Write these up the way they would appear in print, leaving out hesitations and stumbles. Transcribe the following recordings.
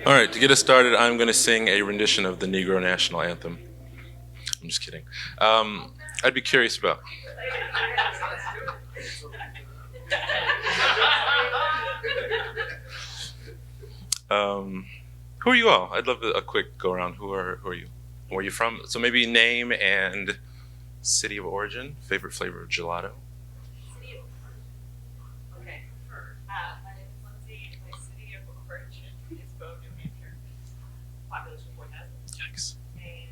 All right, to get us started, I'm going to sing a rendition of the Negro National Anthem. I'm just kidding. I'd be curious about. Who are you all? I'd love a quick go around. Who are you? Where are you from? So maybe name and city of origin, favorite flavor of gelato. Okay. My name is Lindsay, and my city of origin is Bow, New Hampshire. Population 4,000. Yikes. And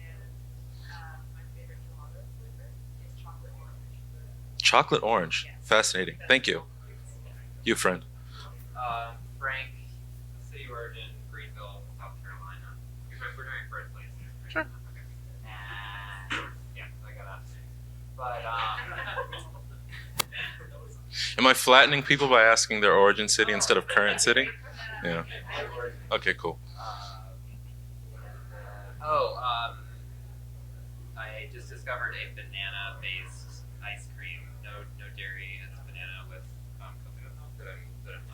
my favorite gelato flavor is chocolate orange. Chocolate orange. Yes. Fascinating. Thank you. You, friend. Frank, city origin, Greenville, South Carolina. We're doing first place. Right? Sure. Okay. And yeah, I got that. But Am I flattening people by asking their origin city instead of current city? Yeah. Okay, cool. I just discovered a banana-based ice cream. No dairy. It's banana with coconut milk that I'm loving.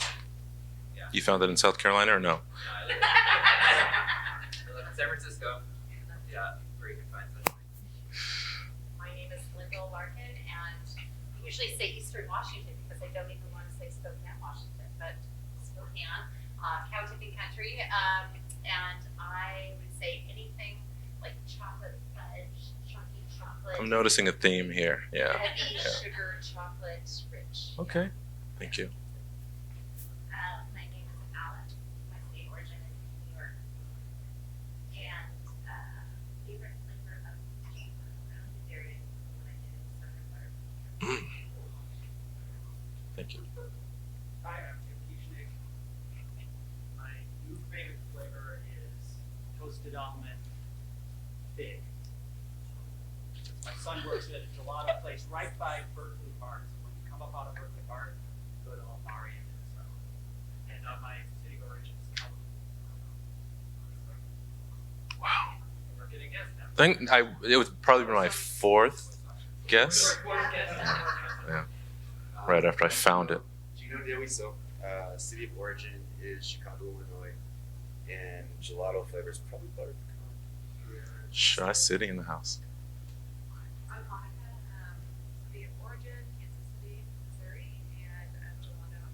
Yeah. You found that in South Carolina or no? I live in San Francisco. Yeah, where you can find such things. My name is Linda Larkin, and I usually say Eastern Washington because I don't even want to say Spokane, Washington, but Spokane, cow tipping country, and I would say anything like chocolate fudge, chunky chocolate. I'm noticing a theme here. Yeah. Heavy Yeah. sugar, chocolate, rich. Okay. Thank you. My name is Alan. My state origin is New York. And favorite flavor of chocolate around the area when I did it in summer. Thank you. Hi, I'm Tim Kieschnick. My new favorite flavor is toasted almond fig. My son works at a gelato place right by Berkeley Park. So when you come up out of Berkeley Park, go to Omari and Minnesota. And my city of origin is California. Wow. We're getting guests now. It was probably my fourth guess. Yeah. Right after I found it. Do you know Dewey? So, city of origin is Chicago, Illinois, and gelato flavor is probably butter pecan. Shy City in the house. I'm Monica, city of origin, Kansas City, Missouri, and gelato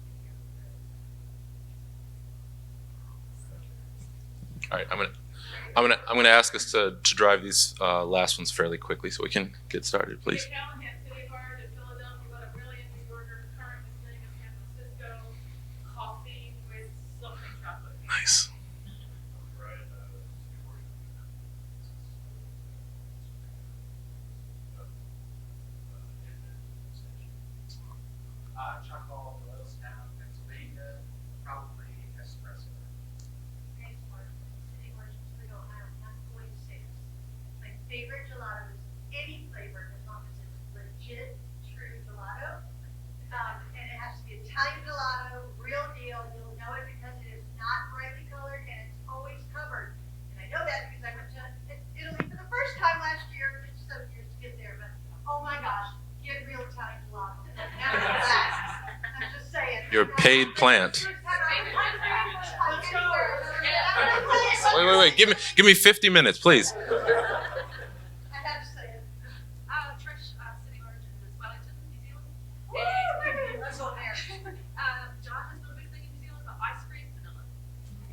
All right, I'm gonna ask us to drive these last ones fairly quickly so we can get started, please. Callahan, city of origin, Philadelphia, but a brilliant New Yorker, currently living in San Francisco, coffee with something chocolate. Nice. Chuckall, Doylestown, Pennsylvania, probably espresso. Thanks, Mark. City of origin, Toledo, Ohio. I'm not going to say this. My favorite gelato is any flavor as long as it's legit, true gelato. And it has to be Italian gelato, real deal. You'll know it because it is not brightly colored and it's always covered. And I know that because I went to Italy for the first time last year. It took 7 years to get there, but oh my gosh, get real Italian gelato. Never relax. I'm just saying. You're a paid plant. Let's go. Wait. Give me 50 minutes, please. I have to say it. Trish, city of origin is Wellington, New Zealand. Woo! Let's go there. John has done a big thing in New Zealand about ice cream, vanilla.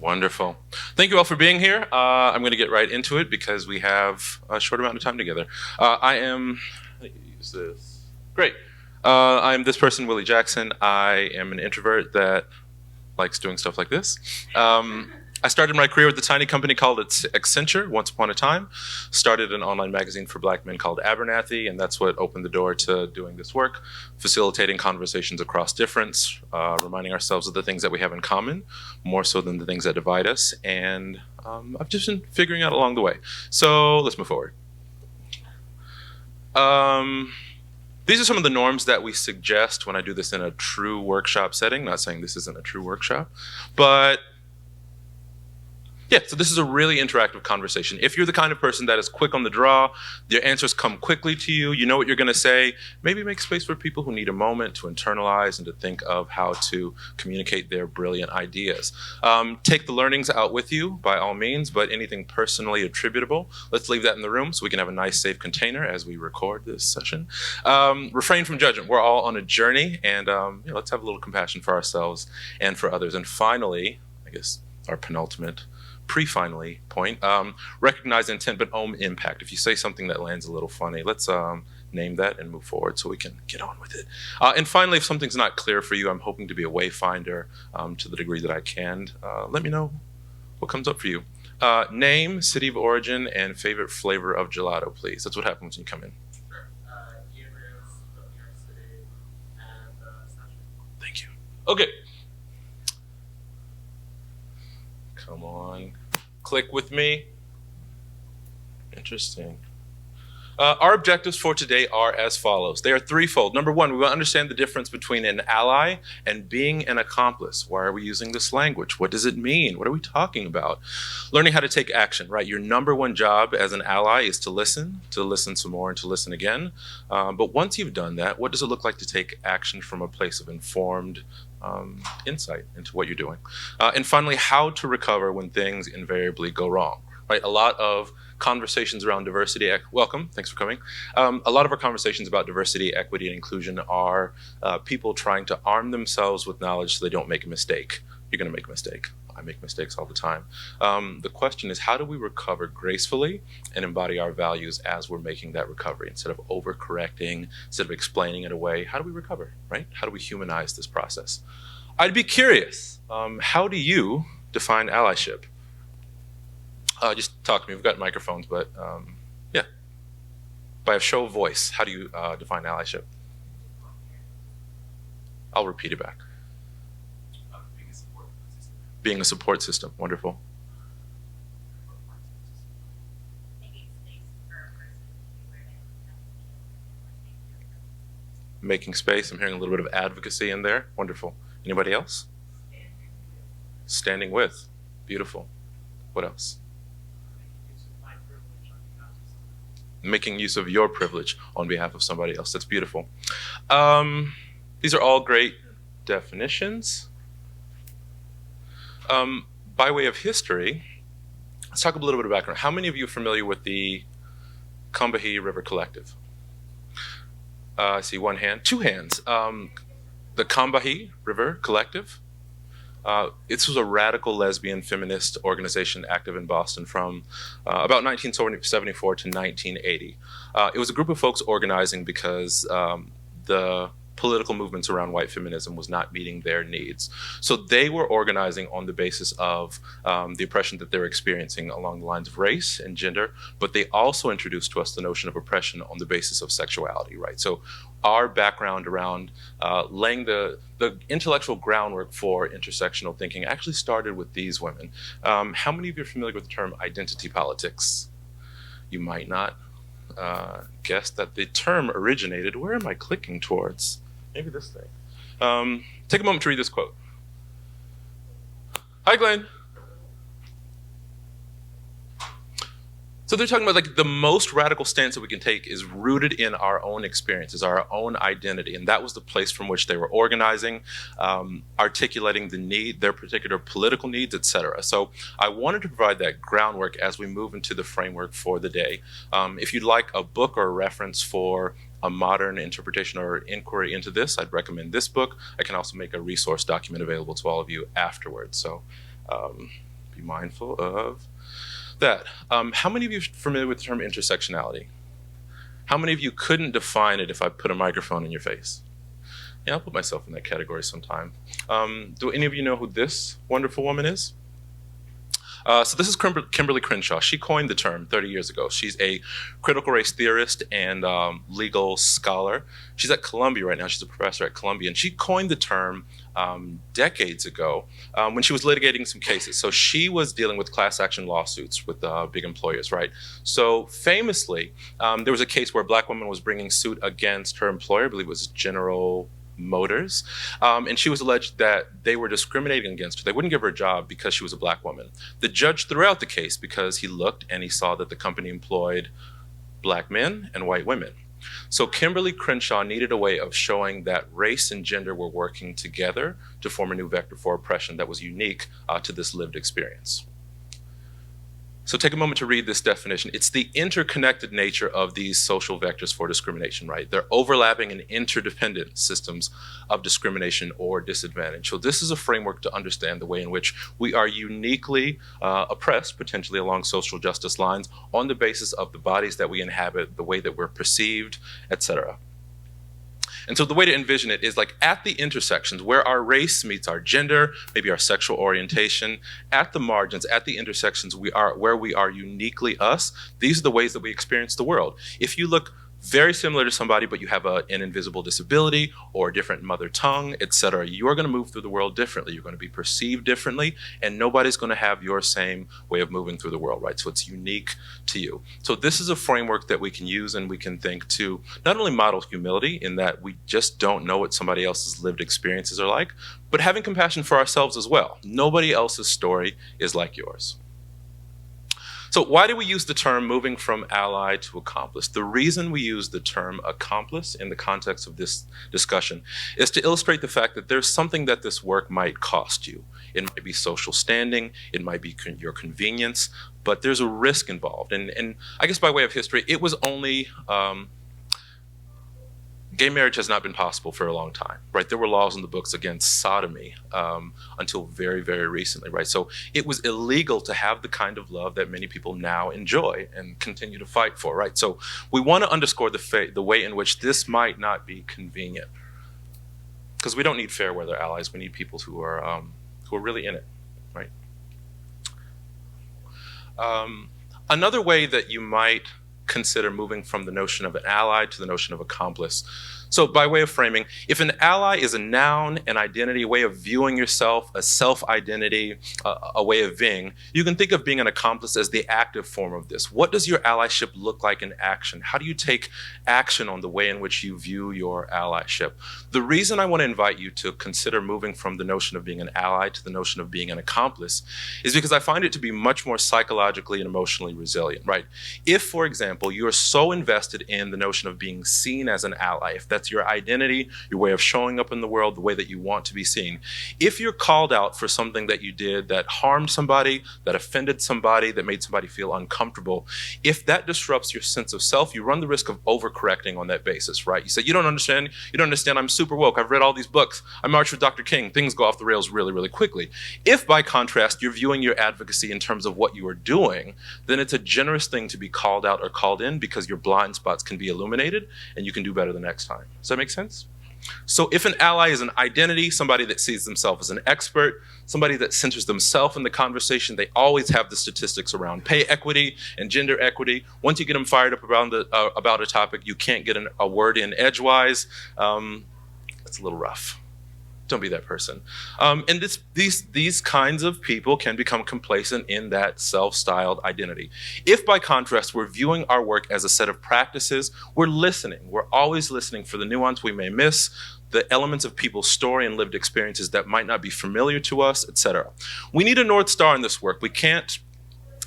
Wonderful. Thank you all for being here. I'm going to get right into it because we have a short amount of time together. I think you use this. Great. I'm this person, Willie Jackson. I am an introvert that likes doing stuff like this. I started my career with a tiny company called Accenture once upon a time. Started an online magazine for black men called Abernathy, and that's what opened the door to doing this work, facilitating conversations across difference, reminding ourselves of the things that we have in common, more so than the things that divide us. And I've just been figuring out along the way. So let's move forward. These are some of the norms that we suggest when I do this in a true workshop setting. Not saying this isn't a true workshop, but Yeah, so this is a really interactive conversation. If you're the kind of person that is quick on the draw, your answers come quickly to you, you know what you're going to say, maybe make space for people who need a moment to internalize and to think of how to communicate their brilliant ideas. Take the learnings out with you, by all means, but anything personally attributable, let's leave that in the room so we can have a nice, safe container as we record this session. Refrain from judgment. We're all on a journey, and let's have a little compassion for ourselves and for others. And finally, I guess our penultimate pre-finally point, recognize intent but own impact. If you say something that lands a little funny, let's name that and move forward so we can get on with it. And finally, if something's not clear for you, I'm hoping to be a wayfinder to the degree that I can. Let me know what comes up for you. Name, city of origin, and favorite flavor of gelato, please. That's what happens when you come in. Sure. Gabriel's from New York City and Sasha. Thank you. Okay. Come on. Click with me. Interesting. Our objectives for today are as follows. They are threefold. Number one, we will understand the difference between an ally and being an accomplice. Why are we using this language? What does it mean? What are we talking about? Learning how to take action, right? Your number one job as an ally is to listen some more, and to listen again. But once you've done that, what does it look like to take action from a place of informed insight into what you're doing? And finally, how to recover when things invariably go wrong, right? A lot of conversations around diversity, welcome, thanks for coming. A lot of our conversations about diversity, equity, and inclusion are people trying to arm themselves with knowledge so they don't make a mistake. You're gonna make a mistake. I make mistakes all the time. The question is, how do we recover gracefully and embody our values as we're making that recovery? Instead of overcorrecting, instead of explaining it away, how do we recover, right? How do we humanize this process? I'd be curious, how do you define allyship? Just talk to me. We've got microphones, but yeah. By a show of voice, how do you define allyship? I'll repeat it back. Being a support system. Being a support system. Wonderful. Making space for a person to be where they want to be. Making space. I'm hearing a little bit of advocacy in there. Wonderful. Anybody else? Standing with. Beautiful. What else? Making use of your privilege on behalf of somebody else. That's beautiful. These are all great definitions. By way of history, let's talk a little bit of background. How many of you are familiar with the Combahee River Collective? I see one hand, two hands. The Combahee River Collective. This was a radical lesbian feminist organization active in Boston from about 1974 to 1980. It was a group of folks organizing because the political movements around white feminism was not meeting their needs. So they were organizing on the basis of the oppression that they're experiencing along the lines of race and gender, but they also introduced to us the notion of oppression on the basis of sexuality, right? So our background around laying the intellectual groundwork for intersectional thinking actually started with these women. How many of you are familiar with the term identity politics? You might not guess that the term originated, where am I clicking towards? Maybe this thing. Take a moment to read this quote. Hi, Glenn. So they're talking about like the most radical stance that we can take is rooted in our own experiences, our own identity. And that was the place from which they were organizing, articulating the need, their particular political needs, etc. So I wanted to provide that groundwork as we move into the framework for the day. If you'd like a book or a reference for a modern interpretation or inquiry into this, I'd recommend this book. I can also make a resource document available to all of you afterwards. So be mindful of that. How many of you are familiar with the term intersectionality? How many of you couldn't define it if I put a microphone in your face? Yeah, I'll put myself in that category sometime. Do any of you know who this wonderful woman is? So this is Kimberly Crenshaw. She coined the term 30 years ago. She's a critical race theorist and legal scholar. She's at Columbia right now. She's a professor at Columbia. And she coined the term decades ago when she was litigating some cases. So she was dealing with class action lawsuits with big employers, right? So famously, there was a case where a black woman was bringing suit against her employer. I believe it was General Motors. And she was alleged that they were discriminating against her. They wouldn't give her a job because she was a black woman. The judge threw out the case because he looked and he saw that the company employed black men and white women. So Kimberly Crenshaw needed a way of showing that race and gender were working together to form a new vector for oppression that was unique to this lived experience. So take a moment to read this definition. It's the interconnected nature of these social vectors for discrimination, right? They're overlapping and interdependent systems of discrimination or disadvantage. So this is a framework to understand the way in which we are uniquely oppressed, potentially along social justice lines, on the basis of the bodies that we inhabit, the way that we're perceived, etc. And so the way to envision it is like at the intersections where our race meets our gender, maybe our sexual orientation, at the margins, at the intersections where we are uniquely us, these are the ways that we experience the world. If you look very similar to somebody, but you have an invisible disability or a different mother tongue, etc., you're going to move through the world differently. You're going to be perceived differently, and nobody's going to have your same way of moving through the world, right? So it's unique to you. So this is a framework that we can use and we can think to not only model humility in that we just don't know what somebody else's lived experiences are like, but having compassion for ourselves as well. Nobody else's story is like yours. So why do we use the term moving from ally to accomplice? The reason we use the term accomplice in the context of this discussion is to illustrate the fact that there's something that this work might cost you. It might be social standing, it might be your convenience, but there's a risk involved. And I guess by way of history, it was only, gay marriage has not been possible for a long time, right? There were laws in the books against sodomy until very, very recently, right? So it was illegal to have the kind of love that many people now enjoy and continue to fight for, right? So we want to underscore the way in which this might not be convenient, because we don't need fair weather allies. We need people who are really in it, right? Another way that you might consider moving from the notion of an ally to the notion of accomplice. So by way of framing, if an ally is a noun, an identity, a way of viewing yourself, a self-identity, a way of being, you can think of being an accomplice as the active form of this. What does your allyship look like in action? How do you take action on the way in which you view your allyship? The reason I want to invite you to consider moving from the notion of being an ally to the notion of being an accomplice is because I find it to be much more psychologically and emotionally resilient, right? If, for example, you are so invested in the notion of being seen as an ally, if that's your identity, your way of showing up in the world, the way that you want to be seen. If you're called out for something that you did that harmed somebody, that offended somebody, that made somebody feel uncomfortable, if that disrupts your sense of self, you run the risk of overcorrecting on that basis, right? You say, you don't understand, I'm super woke, I've read all these books, I marched with Dr. King, things go off the rails really, really quickly. If, by contrast, you're viewing your advocacy in terms of what you are doing, then it's a generous thing to be called out or called in because your blind spots can be illuminated and you can do better the next time. Does that make sense? So if an ally is an identity, somebody that sees themselves as an expert, somebody that centers themselves in the conversation, they always have the statistics around pay equity and gender equity. Once you get them fired up about a topic, you can't get a word in edgewise. It's a little rough. Don't be that person. And these kinds of people can become complacent in that self-styled identity. If, by contrast, we're viewing our work as a set of practices, we're listening. We're always listening for the nuance we may miss, the elements of people's story and lived experiences that might not be familiar to us, etc. We need a North Star in this work. We can't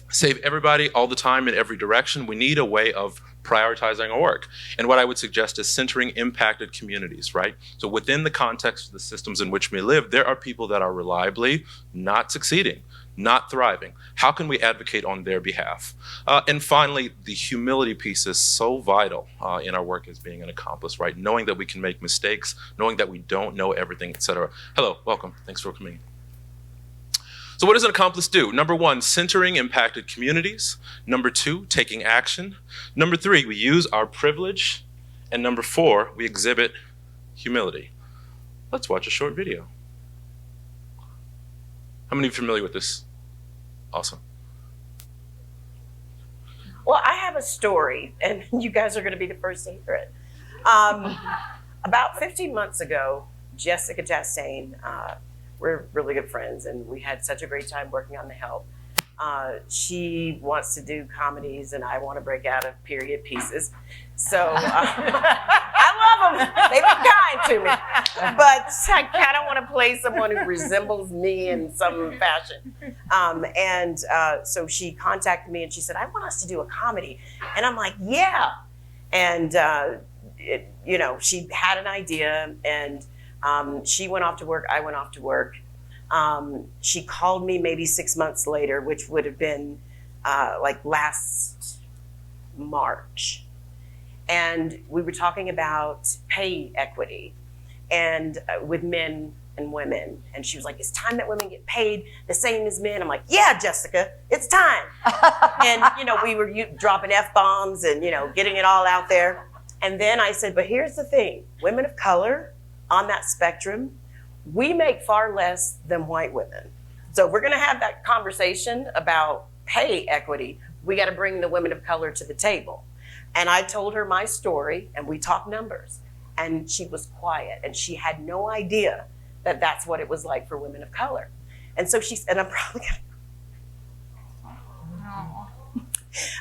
save everybody all the time in every direction. We need a way of prioritizing our work. And what I would suggest is centering impacted communities, right? So within the context of the systems in which we live, there are people that are reliably not succeeding, not thriving. How can we advocate on their behalf? And finally, the humility piece is so vital in our work as being an accomplice, right? Knowing that we can make mistakes, knowing that we don't know everything, etc. Hello, welcome. Thanks for coming. So what does an accomplice do? Number one, centering impacted communities. Number two, taking action. Number three, we use our privilege. And number four, we exhibit humility. Let's watch a short video. How many are familiar with this? Awesome. Well, I have a story, and you guys are going to be the first to hear it. About 15 months ago, Jessica Chastain, we're really good friends, and we had such a great time working on The Help. She wants to do comedies, and I want to break out of period pieces. So I love them. They've been kind to me. But I kind of want to play someone who resembles me in some fashion. So she contacted me and she said, I want us to do a comedy. And I'm like, yeah. And, she had an idea and she went off to work. I went off to work. She called me maybe 6 months later, which would have been like last March. And we were talking about pay equity and with men and women. And she was like, it's time that women get paid the same as men. I'm like, yeah, Jessica, it's time. And, we were dropping F-bombs and, getting it all out there. And then I said, but here's the thing. Women of color on that spectrum, we make far less than white women. So if we're going to have that conversation about pay equity, we got to bring the women of color to the table. And I told her my story and we talked numbers and she was quiet and she had no idea that that's what it was like for women of color. And so she said, I'm probably going to,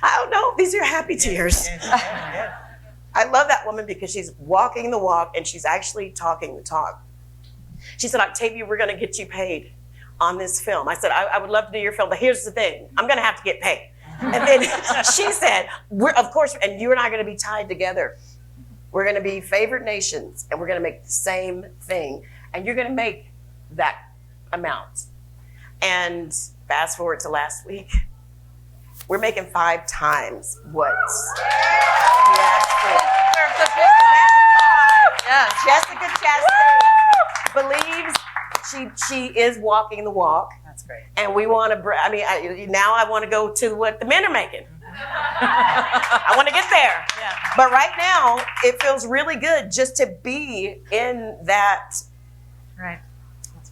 I don't know, these are happy tears. I love that woman because she's walking the walk and she's actually talking the talk. She said, Octavia, we're going to get you paid on this film. I said, I would love to do your film, but here's the thing. I'm going to have to get paid. And then she said, of course, and you and I are going to be tied together. We're going to be favored nations and we're going to make the same thing. And you're going to make that amount. And fast forward to last week, we're making 5 times what we asked for. Yeah. Jessica Chastain believes she is walking the walk. That's great. And we want to, now I want to go to what the men are making. I want to get there. Yeah. But right now, it feels really good just to be in that Right.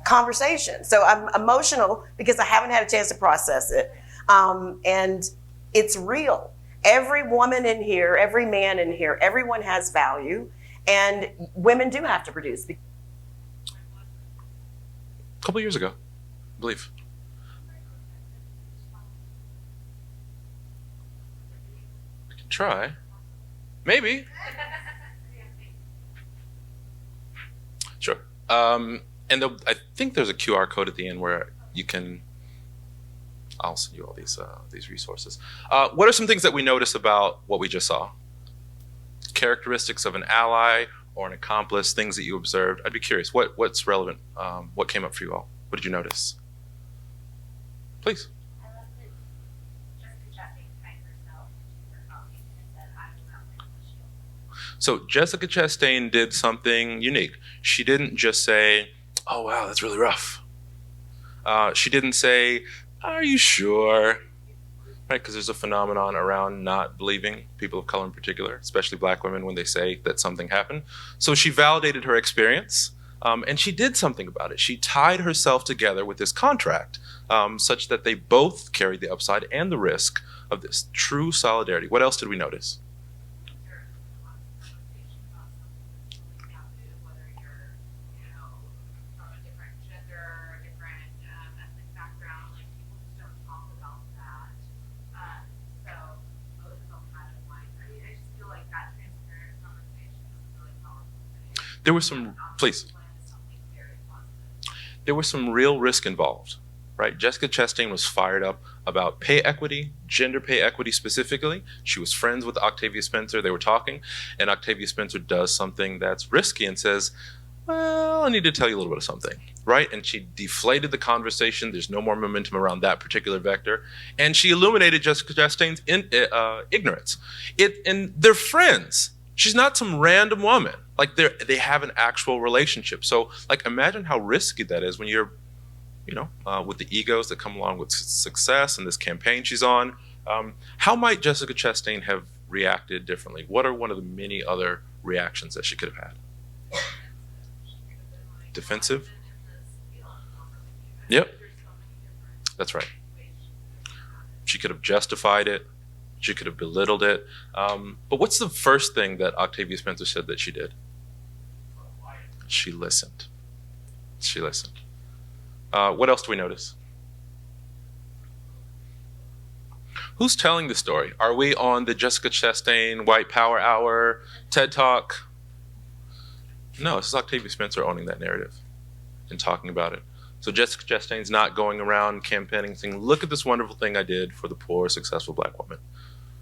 conversation. So I'm emotional because I haven't had a chance to process it. And it's real. Every woman in here, every man in here, everyone has value. And women do have to produce. A couple years ago, I believe. I can try. Maybe. Sure. And I think there's a QR code at the end where you can. I'll send you all these resources. What are some things that we notice about what we just saw? Characteristics of an ally or an accomplice, things that you observed. I'd be curious. What's relevant? What came up for you all? What did you notice? Please. I love that Jessica Chastain tied herself to her colleague and said, I will not win the shield. So Jessica Chastain did something unique. She didn't just say, oh, wow, that's really rough. She didn't say, are you sure? Right, because there's a phenomenon around not believing, people of color in particular, especially black women, when they say that something happened. So she validated her experience, and she did something about it. She tied herself together with this contract, such that they both carried the upside and the risk of this true solidarity. What else did we notice? There was some, please. There was some real risk involved, right? Jessica Chastain was fired up about pay equity, gender pay equity specifically. She was friends with Octavia Spencer. They were talking, and Octavia Spencer does something that's risky and says, well, I need to tell you a little bit of something, right? And she deflated the conversation. There's no more momentum around that particular vector. And she illuminated Jessica Chastain's ignorance. And they're friends. She's not some random woman. Like they have an actual relationship. So like imagine how risky that is when you're, with the egos that come along with success and this campaign she's on. How might Jessica Chastain have reacted differently? What are one of the many other reactions that she could have had? Defensive? Yep. That's right. She could have justified it. She could have belittled it. But what's the first thing that Octavia Spencer said that she did? She listened. She listened. What else do we notice? Who's telling the story? Are we on the Jessica Chastain White Power Hour TED Talk? No, this is Octavia Spencer owning that narrative and talking about it. So Jessica Chastain's not going around campaigning saying, look at this wonderful thing I did for the poor, successful black woman.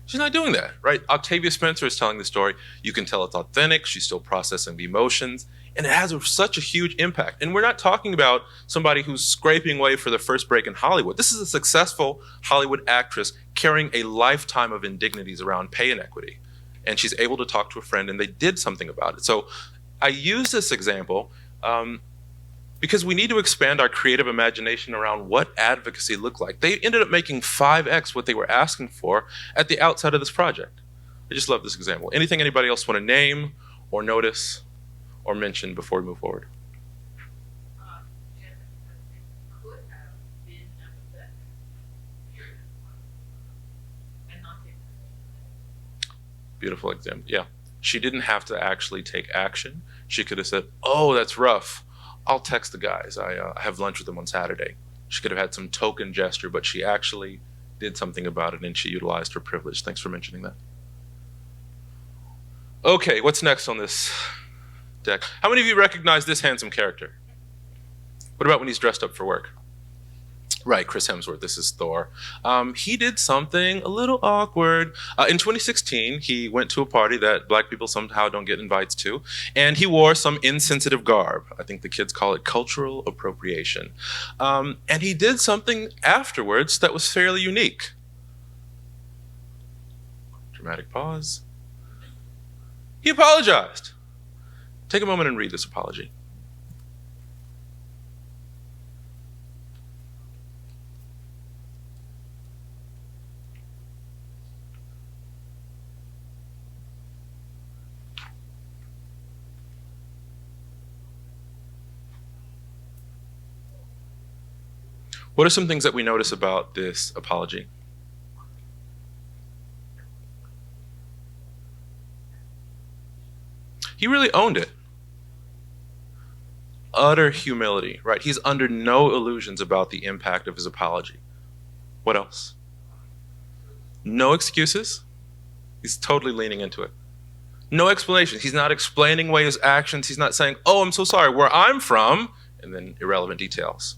She's not doing that, right? Octavia Spencer is telling the story. You can tell it's authentic. She's still processing the emotions. And it has such a huge impact. And we're not talking about somebody who's scraping away for their first break in Hollywood. This is a successful Hollywood actress carrying a lifetime of indignities around pay inequity. And she's able to talk to a friend, and they did something about it. So I use this example because we need to expand our creative imagination around what advocacy looked like. They ended up making 5x what they were asking for at the outset of this project. I just love this example. Anything anybody else want to name or notice or mention before we move forward? Jessica could have been empathetic, period, and not take action. Beautiful example. Yeah. She didn't have to actually take action. She could have said, oh, that's rough. I'll text the guys. I have lunch with them on Saturday. She could have had some token gesture, but she actually did something about it, and she utilized her privilege. Thanks for mentioning that. Okay, what's next on this deck? How many of you recognize this handsome character? What about when he's dressed up for work? Right, Chris Hemsworth, this is Thor. He did something a little awkward. In 2016, he went to a party that black people somehow don't get invites to, and he wore some insensitive garb. I think the kids call it cultural appropriation. And he did something afterwards that was fairly unique. Dramatic pause. He apologized. Take a moment and read this apology. What are some things that we notice about this apology? He really owned it. Utter humility, right? He's under no illusions about the impact of his apology. What else? No excuses. He's totally leaning into it. No explanations. He's not explaining away his actions. He's not saying, oh, I'm so sorry, where I'm from, and then irrelevant details,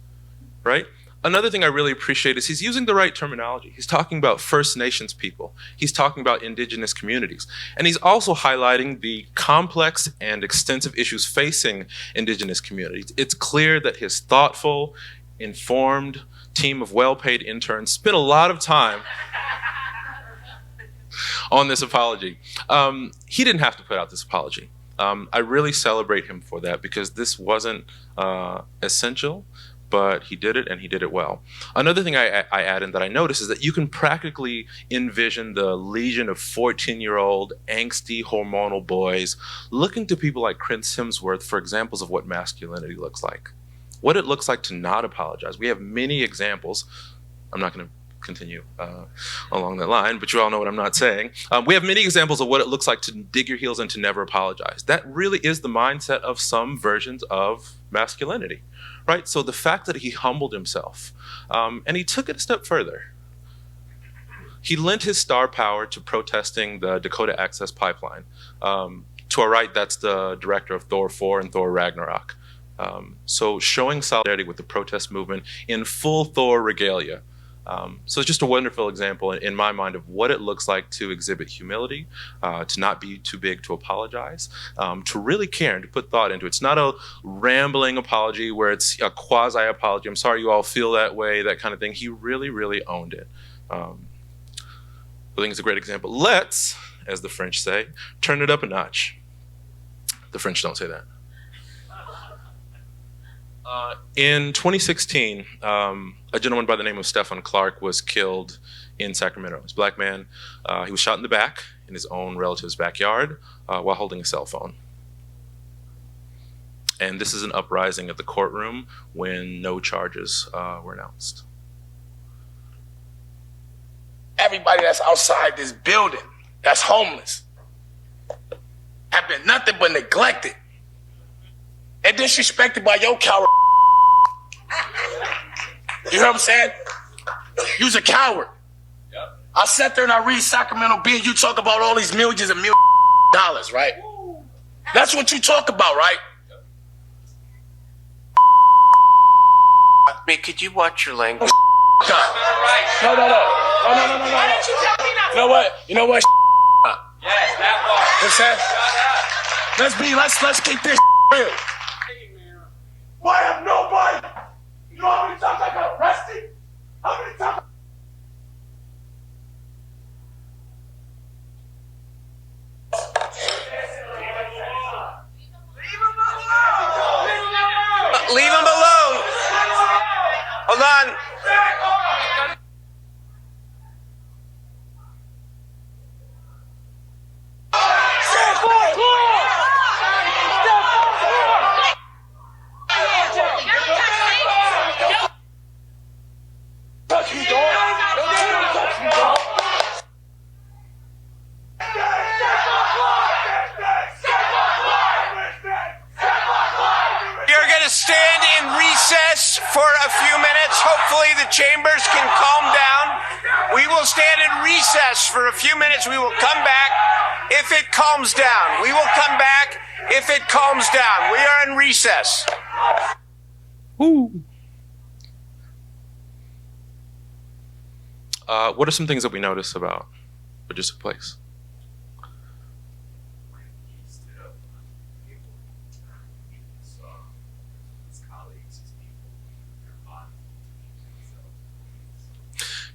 right? Another thing I really appreciate is he's using the right terminology. He's talking about First Nations people. He's talking about indigenous communities. And he's also highlighting the complex and extensive issues facing indigenous communities. It's clear that his thoughtful, informed team of well-paid interns spent a lot of time on this apology. He didn't have to put out this apology. I really celebrate him for that because this wasn't essential, but he did it, and he did it well. Another thing I add in that I noticed is that you can practically envision the legion of 14-year-old angsty hormonal boys looking to people like Chris Hemsworth for examples of what masculinity looks like, what it looks like to not apologize. We have many examples. I'm not going to continue along that line, but you all know what I'm not saying. We have many examples of what it looks like to dig your heels in to never apologize. That really is the mindset of some versions of masculinity, right? So the fact that he humbled himself and he took it a step further. He lent his star power to protesting the Dakota Access Pipeline. To our right, that's the director of Thor 4 and Thor Ragnarok. So showing solidarity with the protest movement in full Thor regalia. So it's just a wonderful example in my mind of what it looks like to exhibit humility, to not be too big to apologize, to really care and to put thought into it. It's not a rambling apology where it's a quasi-apology. I'm sorry you all feel that way, that kind of thing. He really, really owned it. I think it's a great example. Let's, as the French say, turn it up a notch. The French don't say that. In 2016, a gentleman by the name of Stephen Clark was killed in Sacramento. He's a black man. He was shot in the back in his own relative's backyard while holding a cell phone. And this is an uprising at the courtroom when no charges were announced. Everybody that's outside this building that's homeless have been nothing but neglected and disrespected by your coward. You hear what I'm saying? You's a coward. Yep. I sat there and I read Sacramento Bee and you talk about all these millions and millions of dollars, right? That's what you talk about, right? Hey, could you watch your language? No. Why didn't you tell me not to? You know what? Yes, that Let's keep this real. Why have nobody? You know how many times I got arrested? How many times? Leave him alone. Hold on. Touch me, dog. Don't touch me, dog. You're going to stand in recess for a few minutes. Hopefully the chambers can calm down. We will stand in recess for a few minutes. We will come back if it calms down. We will come back if it calms down. We are in recess. What are some things that we notice about what just took place?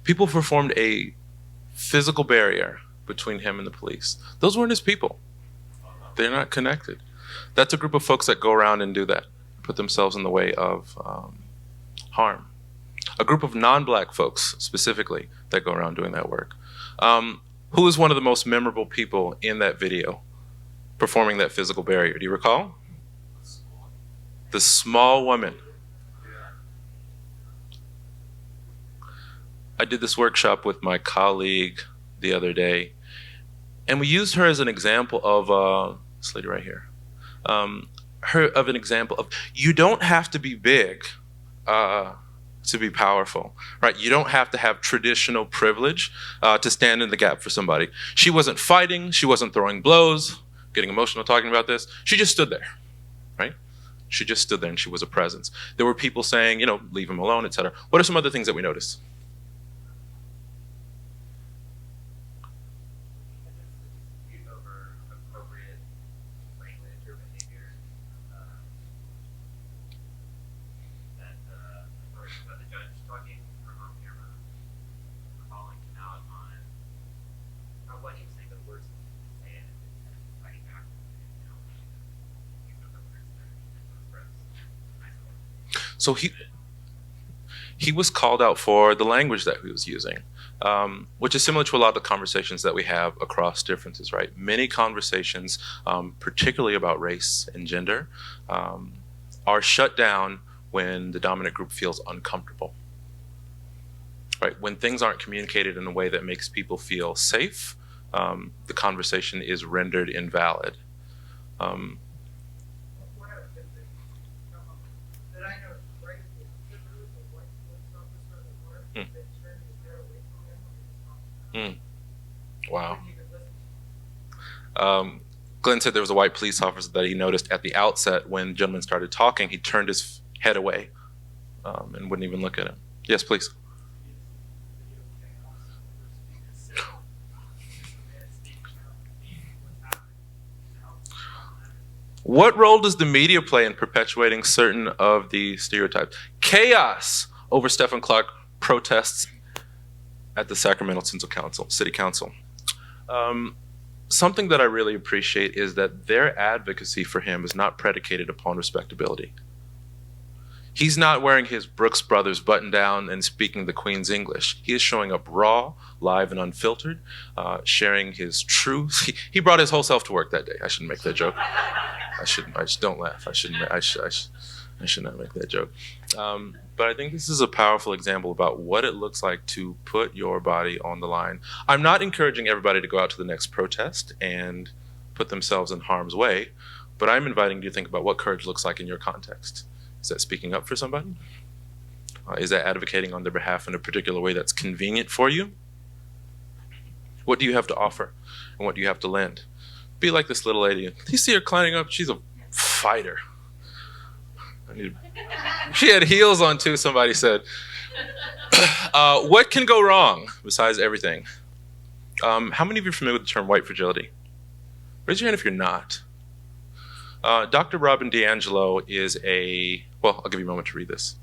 People performed a physical barrier between him and the police. Those weren't his people. They're not connected. That's a group of folks that go around and do that, put themselves in the way of harm. A group of non-black folks, specifically, that go around doing that work. Who is one of the most memorable people in that video performing that physical barrier? Do you recall? The small woman. I did this workshop with my colleague the other day, and we used her as an example of this lady right here. Of an example of you don't have to be big to be powerful, right? You don't have to have traditional privilege to stand in the gap for somebody. She wasn't fighting. She wasn't throwing blows, getting emotional talking about this. She just stood there, right? She just stood there and she was a presence. There were people saying, leave him alone, etc. What are some other things that we noticed? over appropriate language or behavior. That the judge talking from on camera, calling him out on what he was saying, but the words he was saying and fighting back. He put the words there and express. So he was called out for the language that he was using, which is similar to a lot of the conversations that we have across differences, right? Many conversations, particularly about race and gender, are shut down when the dominant group feels uncomfortable, right? When things aren't communicated in a way that makes people feel safe, the conversation is rendered invalid. Wow. Glenn said there was a white police officer that he noticed at the outset when the gentleman started talking. He turned his head away and wouldn't even look at him. Yes, please. What role does the media play in perpetuating certain of the stereotypes? Chaos over Stephen Clark protests at the Sacramento City Council. Something that I really appreciate is that their advocacy for him is not predicated upon respectability. He's not wearing his Brooks Brothers button down and speaking the Queen's English. He is showing up raw, live, and unfiltered, sharing his truth. He brought his whole self to work that day. I shouldn't make that joke. I just don't laugh. I should not make that joke. But I think this is a powerful example about what it looks like to put your body on the line. I'm not encouraging everybody to go out to the next protest and put themselves in harm's way, but I'm inviting you to think about what courage looks like in your context. Is that speaking up for somebody? Is that advocating on their behalf in a particular way that's convenient for you? What do you have to offer, and what do you have to lend? be like this little lady. You see her climbing up, she's a fighter. She had heels on too, somebody said. What can go wrong besides everything? How many of you are familiar with the term white fragility? Raise your hand if you're not. Dr. Robin DiAngelo is well, I'll give you a moment to read this.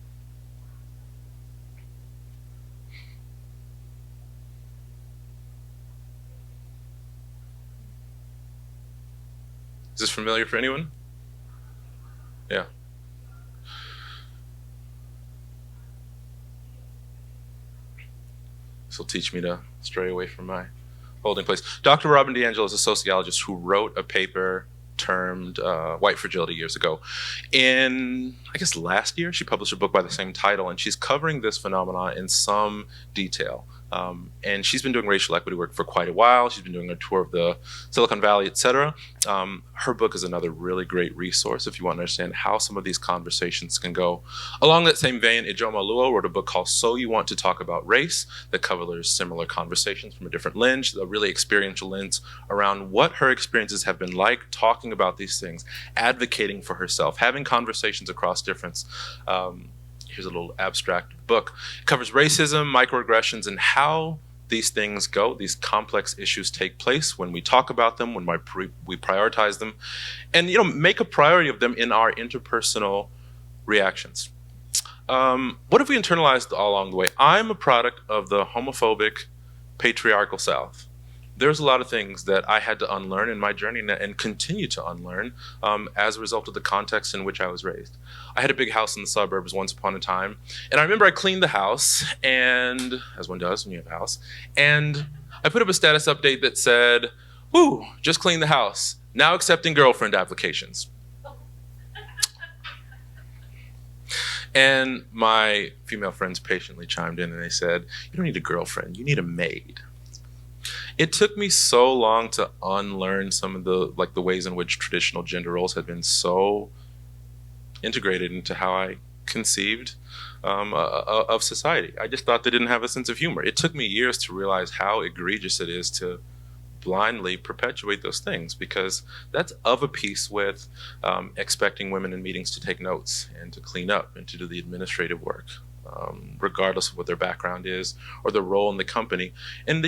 Is this familiar for anyone? Yeah. This will teach me to stray away from my holding place. Dr. Robin DiAngelo is a sociologist who wrote a paper termed white fragility years ago. I guess last year, she published a book by the same title, and she's covering this phenomenon in some detail. And she's been doing racial equity work for quite a while. She's been doing a tour of the Silicon Valley, etc. Her book is another really great resource if you want to understand how some of these conversations can go. Along that same vein, Ijoma Luo wrote a book called So You Want to Talk About Race that covers similar conversations from a different lens, a really experiential lens around what her experiences have been like talking about these things, advocating for herself, having conversations across difference. Here's a little abstract book. It covers racism, microaggressions, and how these things go, these complex issues take place when we talk about them, when we prioritize them, and make a priority of them in our interpersonal reactions. What have we internalized all along the way? I'm a product of the homophobic, patriarchal South. There's a lot of things that I had to unlearn in my journey and continue to unlearn as a result of the context in which I was raised. I had a big house in the suburbs once upon a time, and I remember I cleaned the house, and as one does when you have a house, and I put up a status update that said, "Woo, just cleaned the house, now accepting girlfriend applications." And my female friends patiently chimed in and they said, "You don't need a girlfriend, you need a maid." It took me so long to unlearn some of the ways in which traditional gender roles had been so integrated into how I conceived of society. I just thought they didn't have a sense of humor. It took me years to realize how egregious it is to blindly perpetuate those things, because that's of a piece with expecting women in meetings to take notes and to clean up and to do the administrative work, regardless of what their background is or their role in the company. And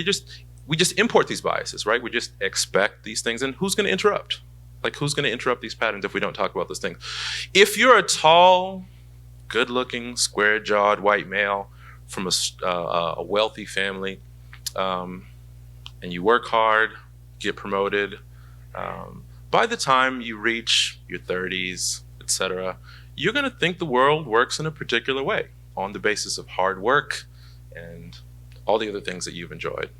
we just import these biases, right? We just expect these things, and who's going to interrupt? Like, who's going to interrupt these patterns if we don't talk about those things? If you're a tall, good-looking, square-jawed white male from a wealthy family, and you work hard, get promoted, by the time you reach your 30s, etc., you're going to think the world works in a particular way on the basis of hard work and all the other things that you've enjoyed.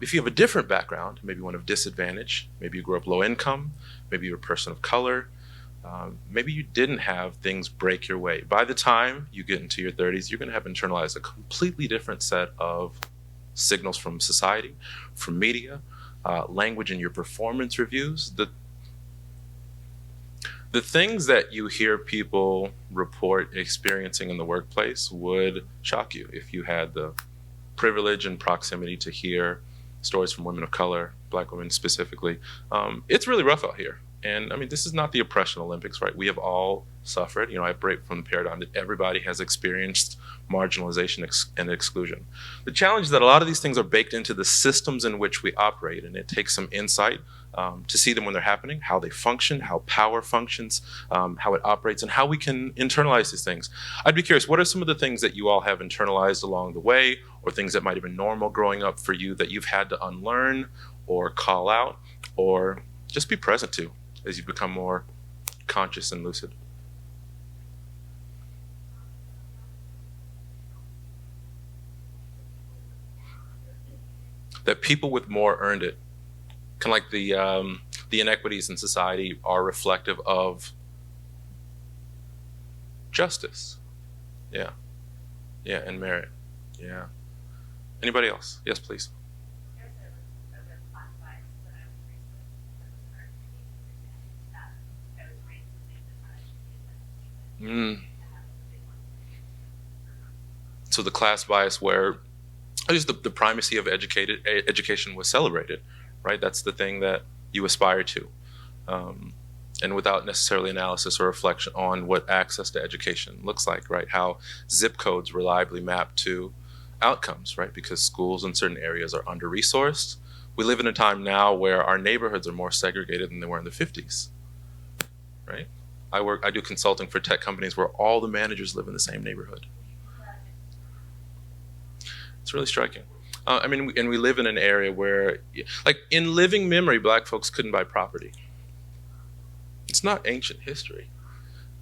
If you have a different background, maybe one of disadvantage, maybe you grew up low income, maybe you're a person of color, maybe you didn't have things break your way. By the time you get into your 30s, you're going to have internalized a completely different set of signals from society, from media, language in your performance reviews. The things that you hear people report experiencing in the workplace would shock you if you had the privilege and proximity to hear stories from women of color, Black women specifically. It's really rough out here. And I mean, this is not the oppression Olympics, right? We have all suffered. I break from the paradigm that everybody has experienced marginalization and exclusion. The challenge is that a lot of these things are baked into the systems in which we operate, and it takes some insight to see them when they're happening, how they function, how power functions, how it operates, and how we can internalize these things. I'd be curious, what are some of the things that you all have internalized along the way, or things that might have been normal growing up for you that you've had to unlearn or call out or just be present to as you become more conscious and lucid? That people with more earned it. Kind of like the inequities in society are reflective of justice. Yeah. Yeah, and merit. Yeah. Anybody else? Yes, please. So the class bias where just the primacy of education was celebrated, right? That's the thing that you aspire to, and without necessarily analysis or reflection on what access to education looks like, right? How zip codes reliably map to outcomes, right? Because schools in certain areas are under-resourced. We live in a time now where our neighborhoods are more segregated than they were in the 50s, right? I do consulting for tech companies where all the managers live in the same neighborhood. It's really striking. I mean, and we live in an area where, like, in living memory, black folks couldn't buy property. It's not ancient history.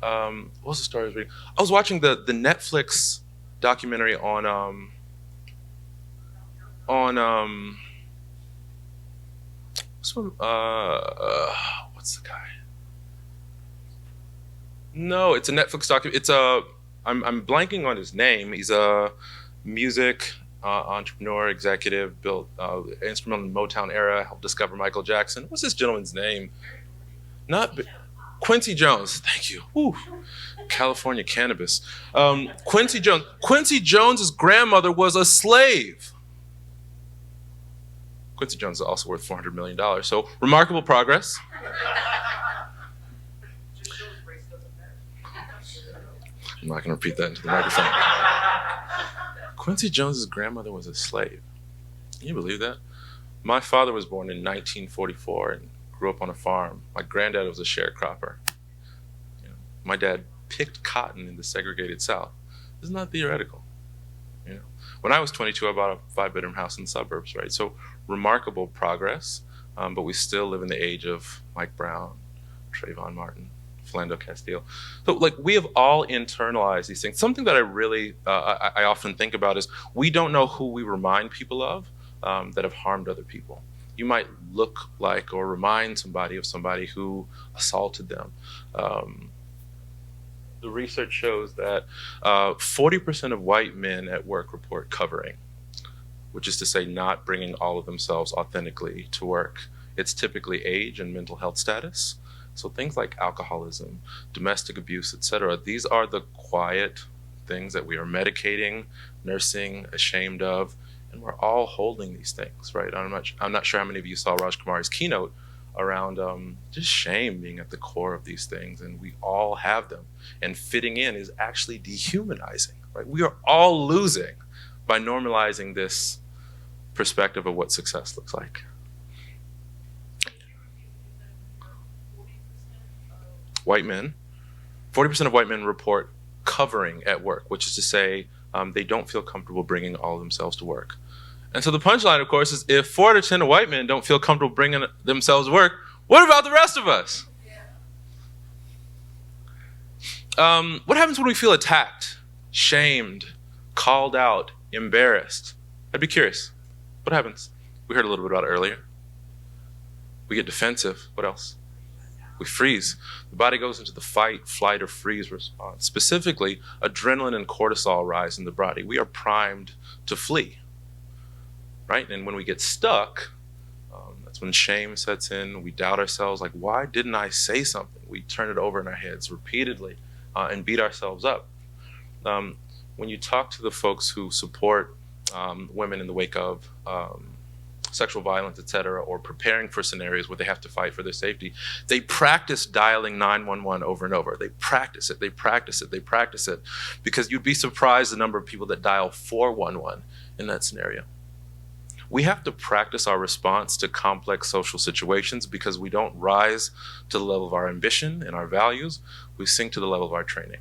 What was the story I was reading? I was watching the Netflix documentary on what's the guy? No, it's a Netflix documentary. It's I'm blanking on his name. He's a music entrepreneur, executive, built instrumental in the Motown era, helped discover Michael Jackson. What's this gentleman's name? Quincy Jones. Thank you. Whew. California cannabis. Quincy Jones. Quincy Jones's grandmother was a slave. Quincy Jones is also worth $400 million. So remarkable progress. I'm not going to repeat that into the microphone. Quincy Jones's grandmother was a slave. Can you believe that? My father was born in 1944 and grew up on a farm. My granddad was a sharecropper. You know, my dad picked cotton in the segregated South. This is not theoretical. You know, when I was 22, I bought a 5-bedroom house in the suburbs, right? So remarkable progress, but we still live in the age of Mike Brown, Trayvon Martin, Philando Castile. So, like, we have all internalized these things. Something that I really, I often think about is we don't know who we remind people of that have harmed other people. You might look like or remind somebody of somebody who assaulted them. The research shows that 40% of white men at work report covering, which is to say not bringing all of themselves authentically to work. It's typically age and mental health status. So things like alcoholism, domestic abuse, etc. These are the quiet things that we are medicating, nursing, ashamed of, and we're all holding these things, right? I'm not sure how many of you saw Raj Kumar's keynote around just shame being at the core of these things, and we all have them. And fitting in is actually dehumanizing, right? We are all losing by normalizing this perspective of what success looks like. White men, 40% of white men report covering at work, which is to say they don't feel comfortable bringing all of themselves to work. And so the punchline, of course, is if 4 out of 10 of white men don't feel comfortable bringing themselves to work, what about the rest of us? What happens when we feel attacked, shamed, called out, embarrassed? I'd be curious. What happens? We heard a little bit about it earlier. We get defensive. What else? We freeze. The body goes into the fight, flight, or freeze response. Specifically, adrenaline and cortisol rise in the body. We are primed to flee, right? And when we get stuck, that's when shame sets in. We doubt ourselves, like, why didn't I say something? We turn it over in our heads repeatedly and beat ourselves up. When you talk to the folks who support women in the wake of sexual violence, etc., or preparing for scenarios where they have to fight for their safety, they practice dialing 911 over and over. They practice it, they practice it, they practice it, because you'd be surprised the number of people that dial 411 in that scenario. We have to practice our response to complex social situations because we don't rise to the level of our ambition and our values, we sink to the level of our training.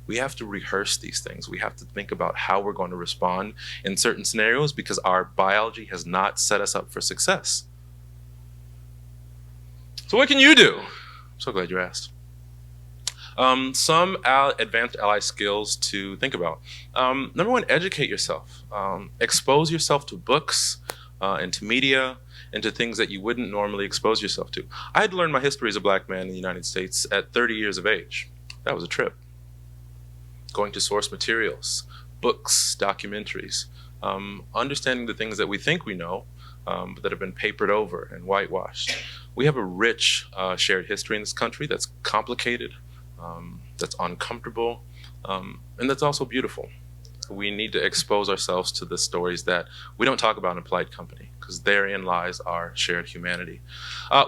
We have to rehearse these things. We have to think about how we're going to respond in certain scenarios because our biology has not set us up for success. So what can you do? I'm so glad you asked. Some advanced ally skills to think about. Number one, educate yourself. Expose yourself to books and to media and to things that you wouldn't normally expose yourself to. I had to learn my history as a black man in the United States at 30 years of age. That was a trip. Going to source materials, books, documentaries, understanding the things that we think we know, but that have been papered over and whitewashed. We have a rich shared history in this country that's complicated, that's uncomfortable, and that's also beautiful. We need to expose ourselves to the stories that we don't talk about in polite company, because therein lies our shared humanity.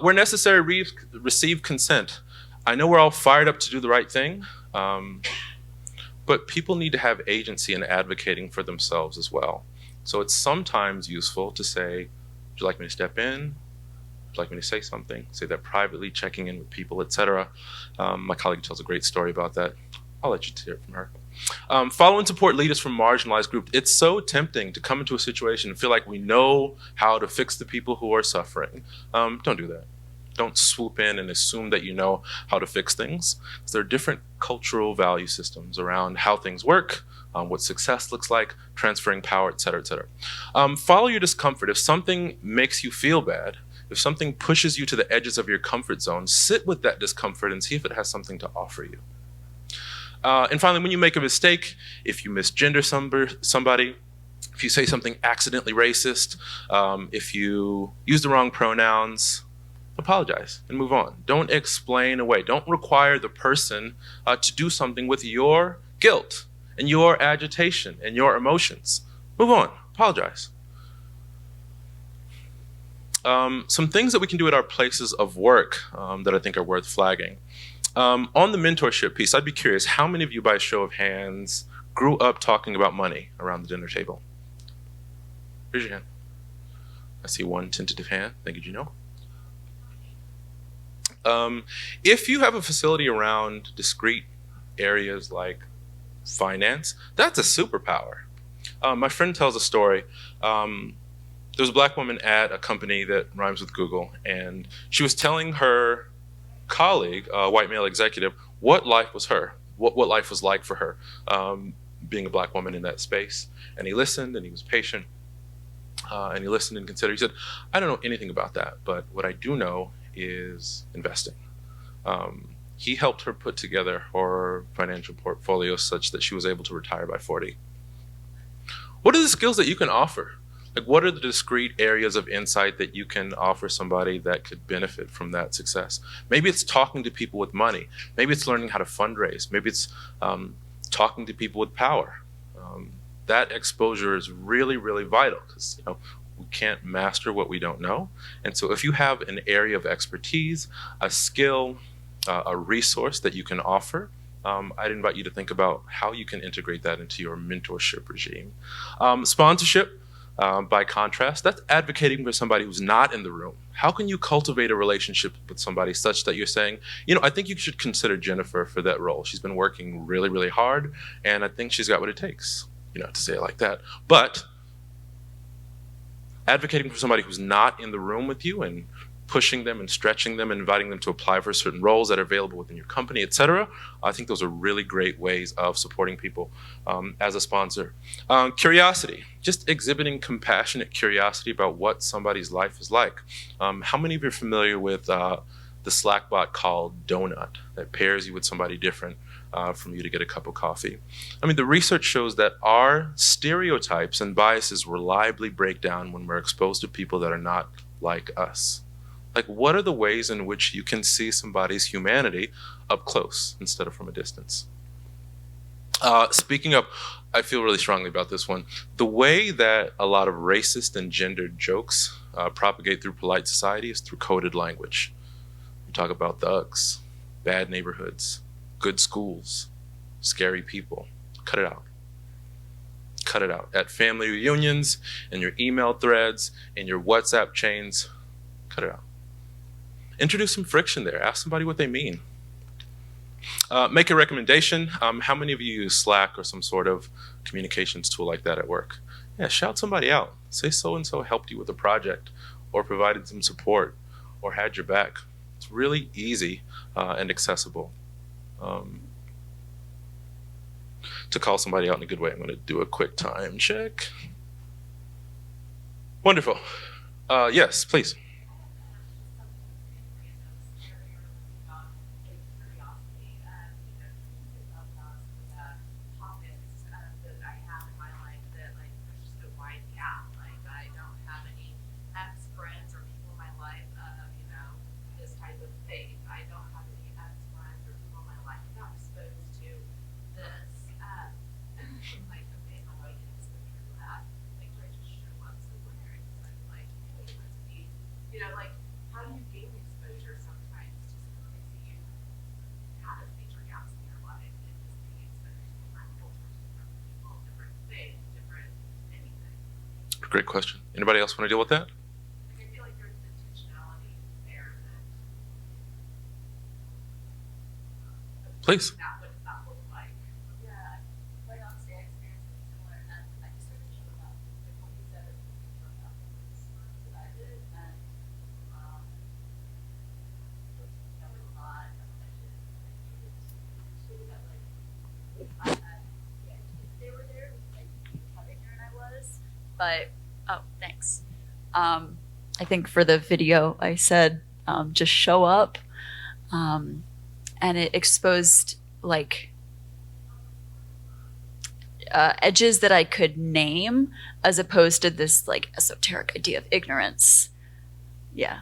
Where necessary, receive consent. I know we're all fired up to do the right thing, but people need to have agency in advocating for themselves as well. So it's sometimes useful to say, would you like me to step in? Would you like me to say something? Say that privately, checking in with people, etc. My colleague tells a great story about that. I'll let you hear it from her. Follow and support leaders from marginalized groups. It's so tempting to come into a situation and feel like we know how to fix the people who are suffering. Don't do that. Don't swoop in and assume that you know how to fix things. There are different cultural value systems around how things work, what success looks like, transferring power, et cetera, et cetera. Follow your discomfort. If something makes you feel bad, if something pushes you to the edges of your comfort zone, sit with that discomfort and see if it has something to offer you. And finally, when you make a mistake, if you misgender somebody, if you say something accidentally racist, if you use the wrong pronouns, apologize and move on. Don't explain away. Don't require the person to do something with your guilt and your agitation and your emotions. Move on. Apologize. Some things that we can do at our places of work that I think are worth flagging. On the mentorship piece, I'd be curious, how many of you, by a show of hands, grew up talking about money around the dinner table? Raise your hand. I see one tentative hand. Thank you, Gino. If you have a facility around discrete areas like finance, that's a superpower. My friend tells a story. There was a black woman at a company that rhymes with Google, and she was telling her colleague, a white male executive, what life was what life was like for her, being a black woman in that space. And he listened, and he was patient, and he listened and considered. He said, I don't know anything about that, but what I do know is investing. He helped her put together her financial portfolio such that she was able to retire by 40. What are the skills that you can offer? Like, what are the discrete areas of insight that you can offer somebody that could benefit from that success? Maybe it's talking to people with money. Maybe it's learning how to fundraise. Maybe it's talking to people with power. That exposure is really, really vital, because we can't master what we don't know. And so if you have an area of expertise, a skill, a resource that you can offer, I'd invite you to think about how you can integrate that into your mentorship regime. Sponsorship, by contrast, that's advocating for somebody who's not in the room. How can you cultivate a relationship with somebody such that you're saying, I think you should consider Jennifer for that role. She's been working really, really hard, and I think she's got what it takes, to say it like that. But advocating for somebody who's not in the room with you and pushing them and stretching them and inviting them to apply for certain roles that are available within your company, et cetera, I think those are really great ways of supporting people as a sponsor. Curiosity, just exhibiting compassionate curiosity about what somebody's life is like. How many of you are familiar with the Slack bot called Donut that pairs you with somebody different from you to get a cup of coffee? I mean, the research shows that our stereotypes and biases reliably break down when we're exposed to people that are not like us. Like, what are the ways in which you can see somebody's humanity up close instead of from a distance? Speaking of, I feel really strongly about this one. The way that a lot of racist and gendered jokes propagate through polite society is through coded language. We talk about thugs, bad neighborhoods, good schools, scary people. Cut it out. Cut it out. At family reunions, in your email threads, in your WhatsApp chains, cut it out. Introduce some friction there. Ask somebody what they mean. Make a recommendation. How many of you use Slack or some sort of communications tool like that at work? Yeah, shout somebody out. Say so-and-so helped you with a project, or provided some support, or had your back. It's really easy and accessible to call somebody out in a good way. I'm going to do a quick time check. Wonderful. Yes, please. You know, like, how do you gain exposure sometimes to some things that you had as major gaps in your life, and just being exposed to different cultures, different people, different faith, different anything? Great question. Anybody else want to deal with that? Like, I feel like there's an intentionality there that. Please. What does that look like? Yeah, quite honestly, I experienced something similar, and I just sort of showed up. Like when you said it, showed up that I did, and that was not a question I needed to that like I had. Yeah, if they were there, it was like how ignorant I was. But oh, thanks. I think for the video, I said just show up. And it exposed like edges that I could name as opposed to this like esoteric idea of ignorance. Yeah,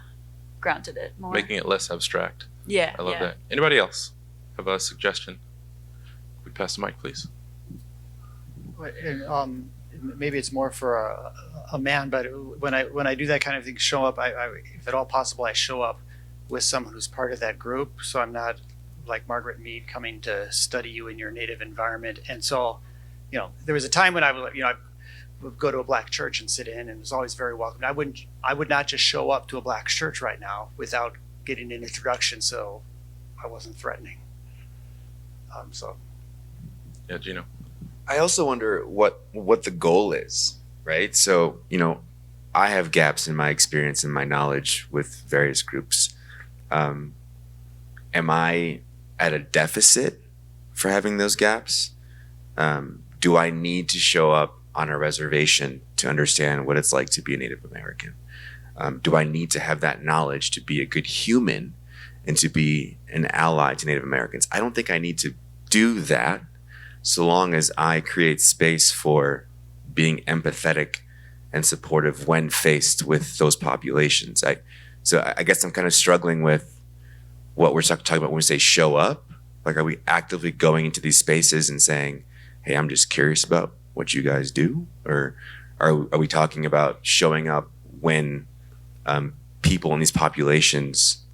grounded it more. Making it less abstract. Yeah, I love yeah. that. Anybody else have a suggestion? We pass the mic, please. Maybe it's more for a man, but when I do that kind of thing, show up. I if at all possible, I show up with someone who's part of that group, so I'm not like Margaret Mead coming to study you in your native environment. And so, you know, there was a time when I would go to a black church and sit in, and it was always very welcome. I would not just show up to a black church right now without getting an introduction, so I wasn't threatening. Yeah, Gino. I also wonder what the goal is, right? So, you know, I have gaps in my experience and my knowledge with various groups. Am I at a deficit for having those gaps? Do I need to show up on a reservation to understand what it's like to be a Native American? Do I need to have that knowledge to be a good human and to be an ally to Native Americans? I don't think I need to do that, so long as I create space for being empathetic and supportive when faced with those populations. So I guess I'm kind of struggling with what we're talking about when we say show up. Like, are we actively going into these spaces and saying, hey, I'm just curious about what you guys do? Or are we talking about showing up when people in these populations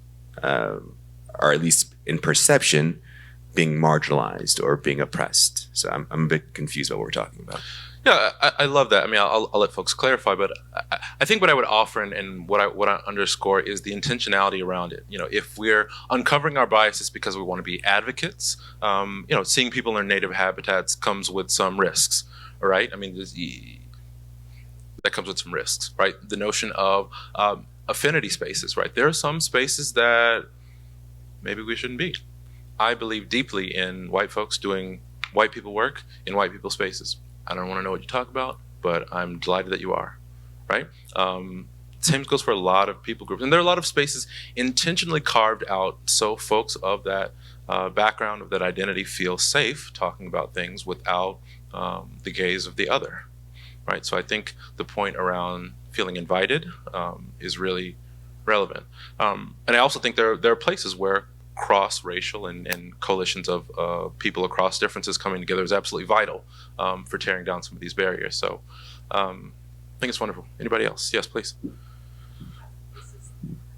are, at least in perception, being marginalized or being oppressed? So I'm a bit confused about what we're talking about. Yeah, I love that. I mean, I'll let folks clarify, but I think what I would offer and what I underscore is the intentionality around it. You know, if we're uncovering our biases because we want to be advocates, you know, seeing people in their native habitats comes with some risks, all right? I mean, that comes with some risks, right? The notion of affinity spaces, right? There are some spaces that maybe we shouldn't be. I believe deeply in white folks doing white people work in white people spaces. I don't want to know what you talk about, but I'm delighted that you are, right? Same goes for a lot of people groups. And there are a lot of spaces intentionally carved out so folks of that background, of that identity, feel safe talking about things without the gaze of the other, right? So I think the point around feeling invited is really relevant. And I also think there are places where cross-racial and coalitions of people across differences coming together is absolutely vital for tearing down some of these barriers. So I think it's wonderful. Anybody else? Yes, please.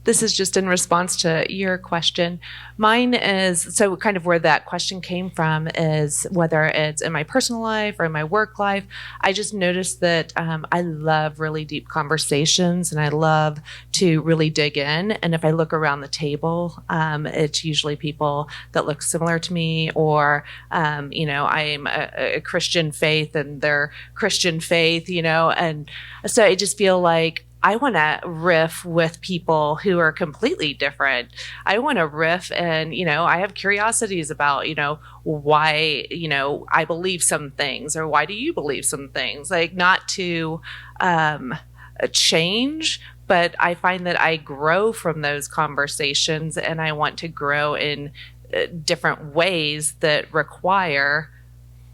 This is just in response to your question. Mine is, so kind of where that question came from is whether it's in my personal life or in my work life. I just noticed that I love really deep conversations and I love to really dig in. And if I look around the table, it's usually people that look similar to me, or, you know, I'm a Christian faith and they're Christian faith, you know, and so I just feel like I want to riff with people who are completely different. I want to riff and, you know, I have curiosities about, you know, why, you know, I believe some things, or why do you believe some things? Like, not to change, but I find that I grow from those conversations and I want to grow in different ways that require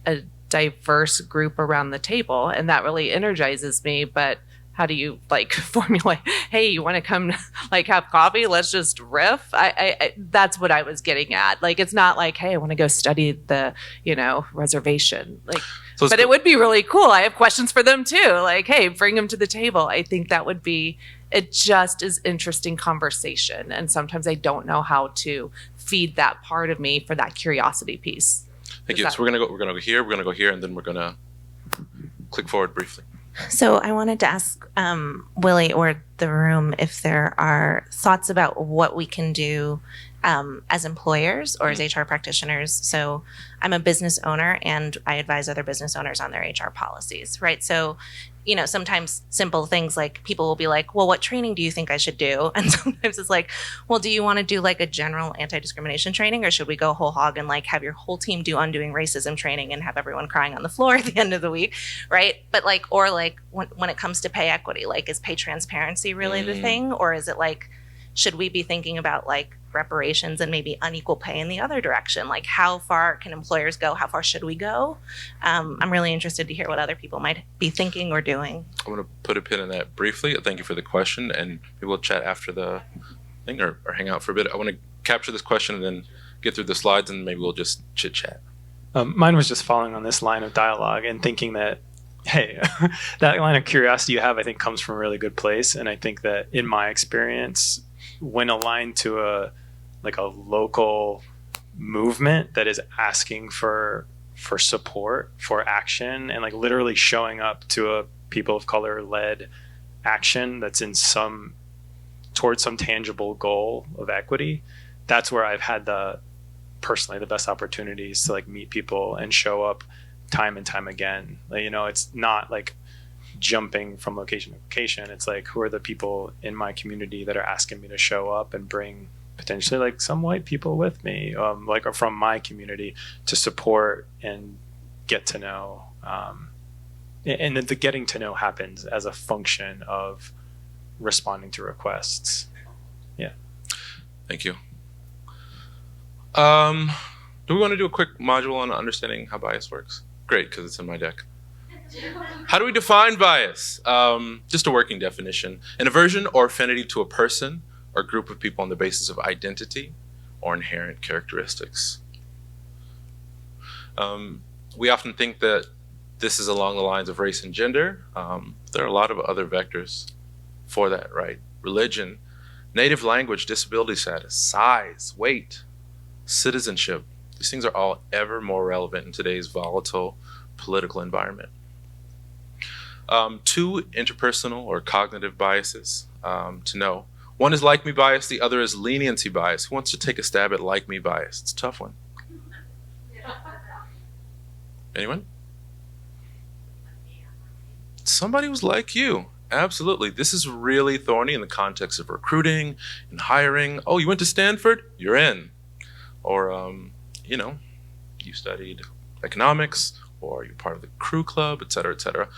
a diverse group around the table. And that really energizes me. But how do you like formulate, hey, you want to come like have coffee? Let's just riff. I that's what I was getting at. Like, it's not like, hey, I want to go study the, you know, reservation. Like, so but it would be really cool. I have questions for them too. Like, hey, bring them to the table. I think that would be it just is interesting conversation. And sometimes I don't know how to feed that part of me for that curiosity piece. Thank you. So we're gonna go here, and then we're gonna click forward briefly. So I wanted to ask Willie or the room if there are thoughts about what we can do as employers or as HR practitioners. So I'm a business owner and I advise other business owners on their HR policies, right? So, you know, sometimes simple things like people will be like, well, what training do you think I should do? And sometimes it's like, well, do you want to do like a general anti-discrimination training, or should we go whole hog and like have your whole team do undoing racism training and have everyone crying on the floor at the end of the week, right? But like, or like when it comes to pay equity, like is pay transparency really the thing? Or is it like, should we be thinking about like reparations and maybe unequal pay in the other direction? Like how far can employers go? How far should we go? I'm really interested to hear what other people might be thinking or doing. I'm going to put a pin in that briefly. Thank you for the question, and maybe we'll chat after the thing or hang out for a bit. I want to capture this question and then get through the slides, and maybe we'll just chit chat. Mine was just following on this line of dialogue and thinking that, hey, that line of curiosity you have, I think, comes from a really good place. And I think that in my experience, when aligned to a local movement that is asking for support, for action, and like literally showing up to a people of color led action that's in towards some tangible goal of equity, that's where I've had personally the best opportunities to like meet people and show up time and time again. Like, you know, it's not like jumping from location to location. It's like, who are the people in my community that are asking me to show up and bring potentially like some white people with me, like, or from my community to support and get to know. And the getting to know happens as a function of responding to requests. Yeah. Thank you. Do we want to do a quick module on understanding how bias works? Great, because it's in my deck. How do we define bias? Just a working definition. An aversion or affinity to a person or group of people on the basis of identity or inherent characteristics. We often think that this is along the lines of race and gender. There are a lot of other vectors for that, right? Religion, native language, disability status, size, weight, citizenship. These things are all ever more relevant in today's volatile political environment. Two interpersonal or cognitive biases to know. One is like me bias, the other is leniency bias. Who wants to take a stab at like me bias? It's a tough one. Anyone? Somebody was like you. Absolutely. This is really thorny in the context of recruiting and hiring. Oh, you went to Stanford? You're in. Or, you know, you studied economics, or you're part of the crew club, et cetera, et cetera.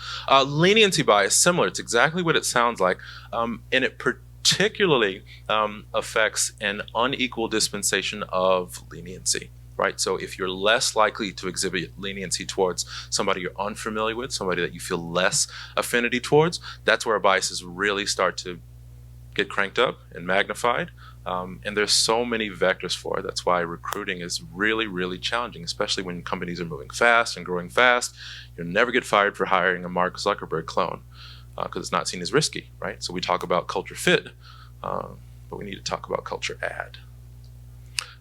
Leniency bias, similar. It's exactly what it sounds like. And it particularly affects an unequal dispensation of leniency, right? So if you're less likely to exhibit leniency towards somebody you're unfamiliar with, somebody that you feel less affinity towards, that's where biases really start to get cranked up and magnified. And there's so many vectors for it. That's why recruiting is really, really challenging, especially when companies are moving fast and growing fast. You'll never get fired for hiring a Mark Zuckerberg clone because it's not seen as risky, right? So we talk about culture fit, but we need to talk about culture add.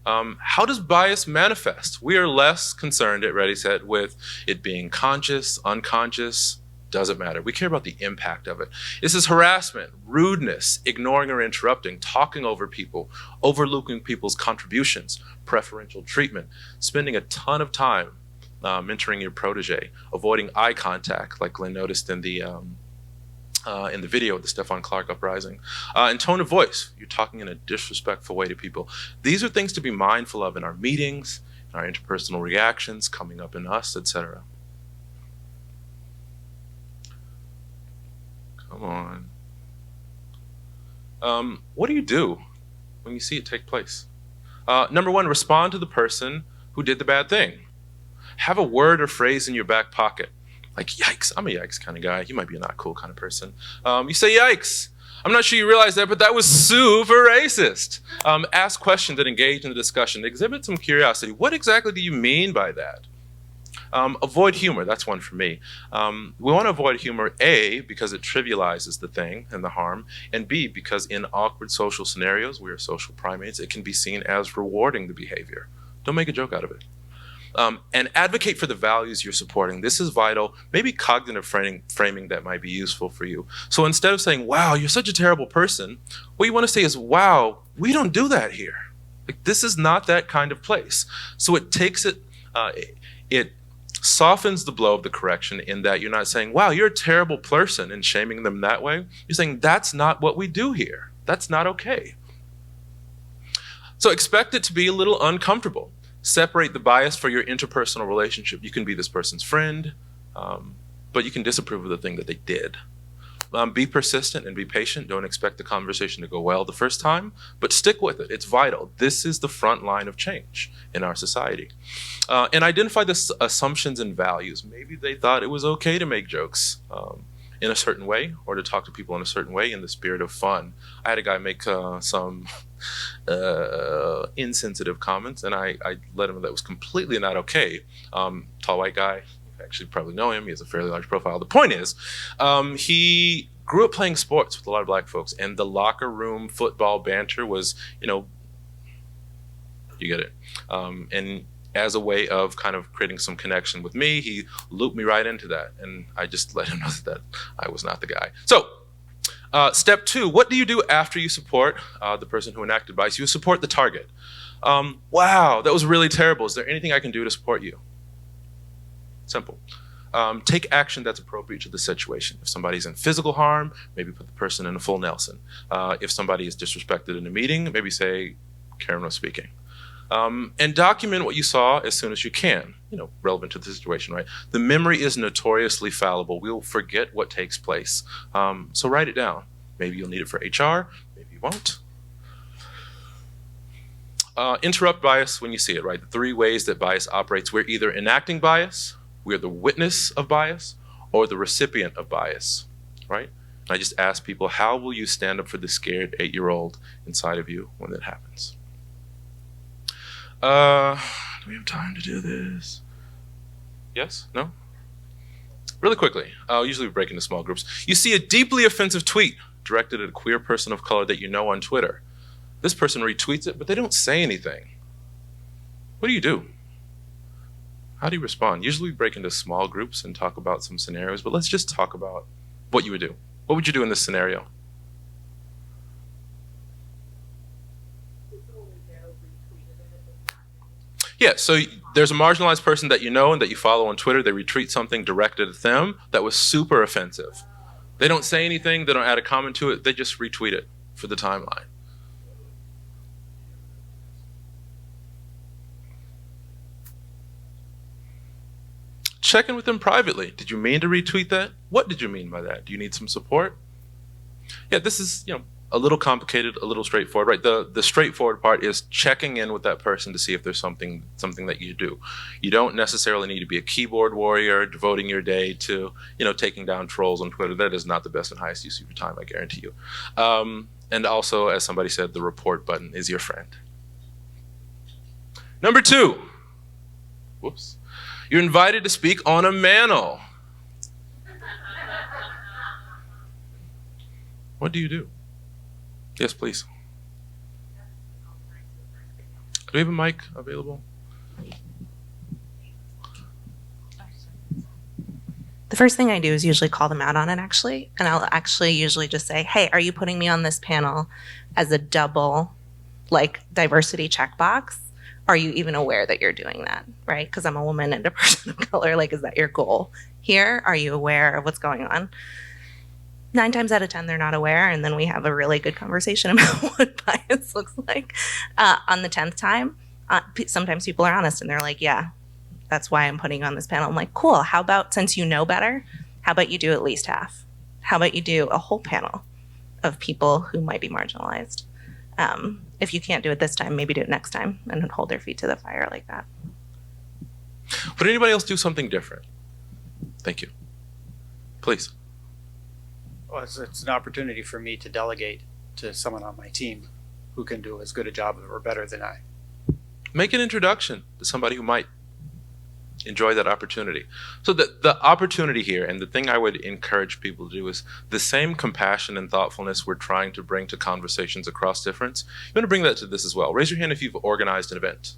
How does bias manifest? We are less concerned at ReadySet with it being conscious, unconscious, doesn't matter. We care about the impact of it. This is harassment, rudeness, ignoring or interrupting, talking over people, overlooking people's contributions, preferential treatment, spending a ton of time mentoring your protege, avoiding eye contact, like Glenn noticed in the video with the Stephon Clark uprising, and tone of voice. You're talking in a disrespectful way to people. These are things to be mindful of in our meetings, in our interpersonal reactions, coming up in us, etc. Come on. What do you do when you see it take place? Number one, respond to the person who did the bad thing. Have a word or phrase in your back pocket. Like, yikes, I'm a yikes kind of guy. You might be a not cool kind of person. You say, yikes. I'm not sure you realize that, but that was super racist. Ask questions and engage in the discussion. Exhibit some curiosity. What exactly do you mean by that? Avoid humor. That's one for me. We want to avoid humor, A, because it trivializes the thing and the harm, and B, because in awkward social scenarios, we are social primates, it can be seen as rewarding the behavior. Don't make a joke out of it. And advocate for the values you're supporting. This is vital. Maybe cognitive framing that might be useful for you. So instead of saying, wow, you're such a terrible person, what you want to say is, wow, we don't do that here. Like, this is not that kind of place. So it takes it, it softens the blow of the correction in that you're not saying, wow, you're a terrible person and shaming them that way. You're saying, that's not what we do here. That's not okay. So expect it to be a little uncomfortable. Separate the bias for your interpersonal relationship. You can be this person's friend, but you can disapprove of the thing that they did. Be persistent and be patient. Don't expect the conversation to go well the first time, but stick with it. It's vital. This is the front line of change in our society. And identify the assumptions and values. Maybe they thought it was okay to make jokes in a certain way or to talk to people in a certain way in the spirit of fun. I had a guy make some insensitive comments, and I let him know that was completely not okay. Tall white guy. Actually probably know him. He has a fairly large profile. The point is, he grew up playing sports with a lot of black folks, and the locker room football banter was, you get it. And as a way of kind of creating some connection with me, he looped me right into that, and I just let him know that I was not the guy. So, step 2, what do you do after you support the person who enacted bias? You support the target. Wow, that was really terrible. Is there anything I can do to support you? Simple. Take action that's appropriate to the situation. If somebody's in physical harm, maybe put the person in a full Nelson. If somebody is disrespected in a meeting, maybe say, Karen was speaking. And document what you saw as soon as you can, relevant to the situation, right? The memory is notoriously fallible. We'll forget what takes place. So write it down. Maybe you'll need it for HR, maybe you won't. Interrupt bias when you see it, right? The 3 ways that bias operates. We're either enacting bias, we're the witness of bias, or the recipient of bias, right? I just ask people, how will you stand up for the scared 8-year-old inside of you when that happens? Do we have time to do this? Yes? No? Really quickly, I'll usually break into small groups. You see a deeply offensive tweet directed at a queer person of color that you know on Twitter. This person retweets it, but they don't say anything. What do you do? How do you respond? Usually we break into small groups and talk about some scenarios, but let's just talk about what you would do. What would you do in this scenario? Yeah, so there's a marginalized person that you know and that you follow on Twitter. They retweet something directed at them that was super offensive. They don't say anything. They don't add a comment to it. They just retweet it for the timeline. Check in with them privately. Did you mean to retweet that? What did you mean by that? Do you need some support? Yeah, this is, a little complicated, a little straightforward, right? The straightforward part is checking in with that person to see if there's something that you do. You don't necessarily need to be a keyboard warrior, devoting your day to, taking down trolls on Twitter. That is not the best and highest use of your time, I guarantee you. And also, as somebody said, the report button is your friend. Number 2. Whoops. You're invited to speak on a manel. What do you do? Yes, please. Do we have a mic available? The first thing I do is usually call them out on it, actually. And I'll actually usually just say, hey, are you putting me on this panel as a double, diversity checkbox? Are you even aware that you're doing that, right? Because I'm a woman and a person of color. Is that your goal here? Are you aware of what's going on? 9 times out of 10, they're not aware, and then we have a really good conversation about what bias looks like. On the 10th time, sometimes people are honest, and they're like, yeah, that's why I'm putting you on this panel. I'm like, cool, how about, since you know better, how about you do at least half? How about you do a whole panel of people who might be marginalized? If you can't do it this time, maybe do it next time, and hold their feet to the fire like that. Would anybody else do something different? Thank you. Please. Well, it's an opportunity for me to delegate to someone on my team who can do as good a job or better than I. Make an introduction to somebody who might. enjoy that opportunity. So the opportunity here, and the thing I would encourage people to do, is the same compassion and thoughtfulness we're trying to bring to conversations across difference. You want to bring that to this as well. Raise your hand if you've organized an event.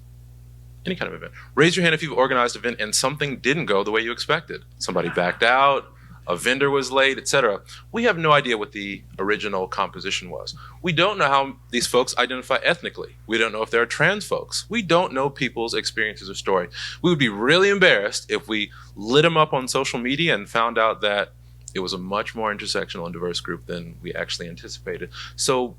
Any kind of event. Raise your hand if you've organized an event and something didn't go the way you expected. Somebody backed out, a vendor was late, etc. We have no idea what the original composition was. We don't know how these folks identify ethnically. We don't know if there are trans folks. We don't know people's experiences or story. We would be really embarrassed if we lit them up on social media and found out that it was a much more intersectional and diverse group than we actually anticipated. So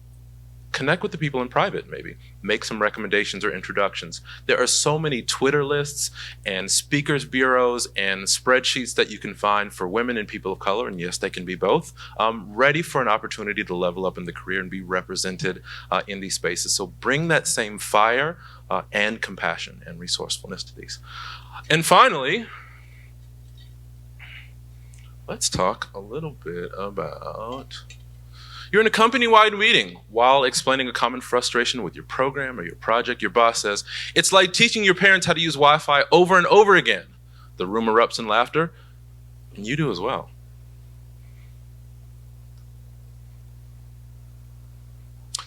connect with the people in private, maybe. Make some recommendations or introductions. There are so many Twitter lists and speakers bureaus and spreadsheets that you can find for women and people of color, and yes, they can be both, ready for an opportunity to level up in the career and be represented in these spaces. So bring that same fire and compassion and resourcefulness to these. And finally, let's talk a little bit about... You're in a company-wide meeting while explaining a common frustration with your program or your project. Your boss says, it's like teaching your parents how to use Wi-Fi over and over again. The room erupts in laughter, and you do as well.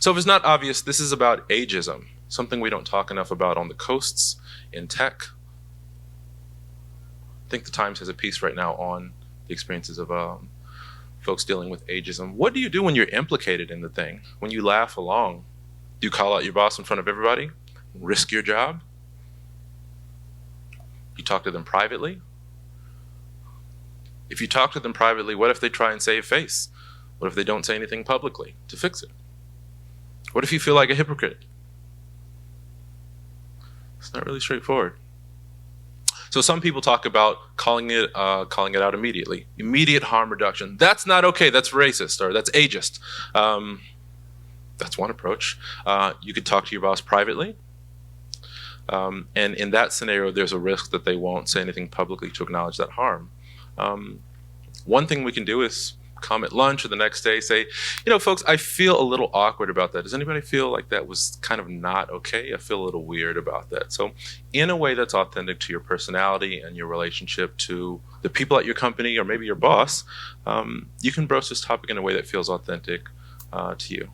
So if it's not obvious, this is about ageism, something we don't talk enough about on the coasts, in tech. I think the Times has a piece right now on the experiences of folks dealing with ageism. What do you do when you're implicated in the thing? When you laugh along? Do you call out your boss in front of everybody? Risk your job? You talk to them privately? If you talk to them privately, what if they try and save face? What if they don't say anything publicly to fix it? What if you feel like a hypocrite? It's not really straightforward. So some people talk about calling it out immediately. Immediate harm reduction. That's not okay. That's racist or that's ageist. That's one approach. You could talk to your boss privately. And in that scenario, there's a risk that they won't say anything publicly to acknowledge that harm. One thing we can do is come at lunch or the next day, say, folks, I feel a little awkward about that. Does anybody feel like that was kind of not okay? I feel a little weird about that. So in a way that's authentic to your personality and your relationship to the people at your company or maybe your boss, you can broach this topic in a way that feels authentic to you.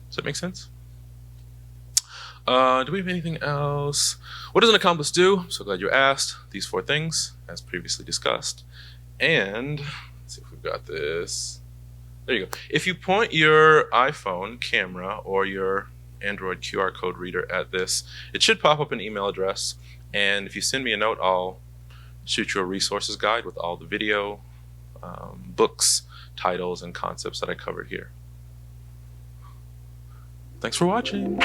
Does that make sense? Do we have anything else? What does an accomplice do? I'm so glad you asked. These 4 things, as previously discussed. And let's see if we've got this. There you go. If you point your iPhone camera or your Android QR code reader at this, it should pop up an email address. And if you send me a note, I'll shoot you a resources guide with all the video, books, titles, and concepts that I covered here. Thanks for watching.